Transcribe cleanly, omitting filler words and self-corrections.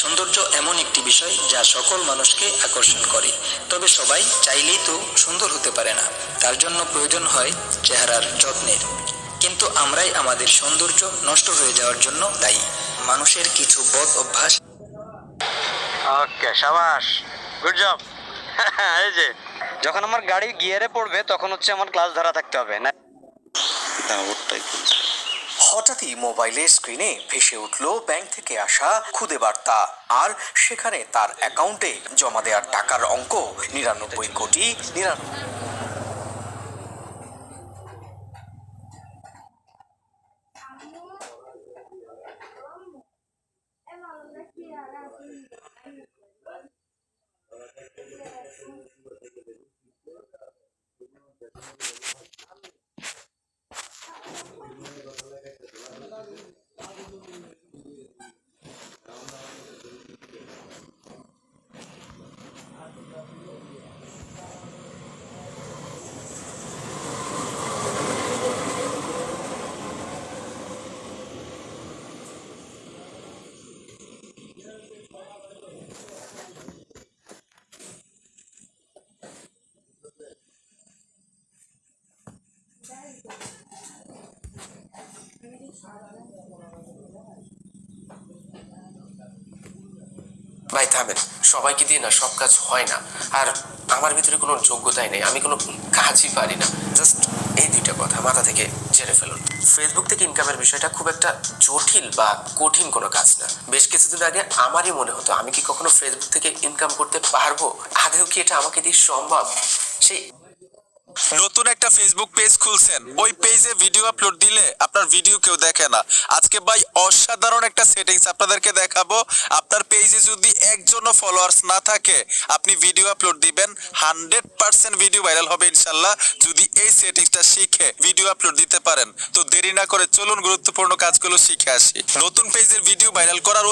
সৌন্দর্য এমন একটি বিষয় যা সকল মানুষকে আকর্ষণ করে, তবে সবাই চাইলেই তো সুন্দর হতে পারে না। তার জন্য প্রয়োজন হয় চেহারার যত্নের। কিন্তু আমরাই আমাদের সৌন্দর্য নষ্ট হয়ে যাওয়ার জন্য দায়ী। মানুষের কিছু বদ অভ্যাস। ওকে, শাবাশ, গুড জব। এই যে যখন আমার গাড়ি গিয়ারে পড়বে তখন হচ্ছে আমার ক্লাস ধরা থাকতে হবে না। হঠাৎই মোবাইলের স্ক্রিনে ভেসে উঠল ব্যাংক থেকে আসা খুদে বার্তা, আর সেখানে তার অ্যাকাউন্টে জমা দেওয়ার টাকার অঙ্ক 99,99,99,। ভাই থামেন, সবাইকে দিয়ে না সব কাজ হয় না, আর আমার ভিতরে কোনো যোগ্যতাই নেই, আমি কোনো কাজই পারি না। জাস্ট এই দুইটা কথা মাথা থেকে ঝেড়ে ফেলুন। ফেসবুক থেকে ইনকামের বিষয়টা খুব একটা জটিল বা কঠিন কোনো কাজ না। বেশ কিছুদিন আগে আমারই মনে হতো আমি কি কখনো ফেসবুক থেকে ইনকাম করতে পারবো, আদৌ কি এটা আমাকে দিয়ে সম্ভব। সেই নতুন একটা ফেসবুক পেজ খুলছেন, ওই পেজে ভিডিও আপলোড দিলে আপনার ভিডিও কেউ দেখে না। আজকে ভাই অসাধারণ একটা সেটিংস আপনাদেরকে দেখাবো। আপনার পেজে যদি একজনও ফলোয়ার্স না থাকে, আপনি ভিডিও আপলোড দিবেন, 100% ভিডিও ভাইরাল হবে ইনশাল্লাহ, যদি এই সেটিংসটা শিখে ভিডিও আপলোড দিতে পারেন। তো দেরি না করে চলুন গুরুত্বপূর্ণ কাজগুলো শিখে আসি। নতুন পেজের ভিডিও ভাইরাল করার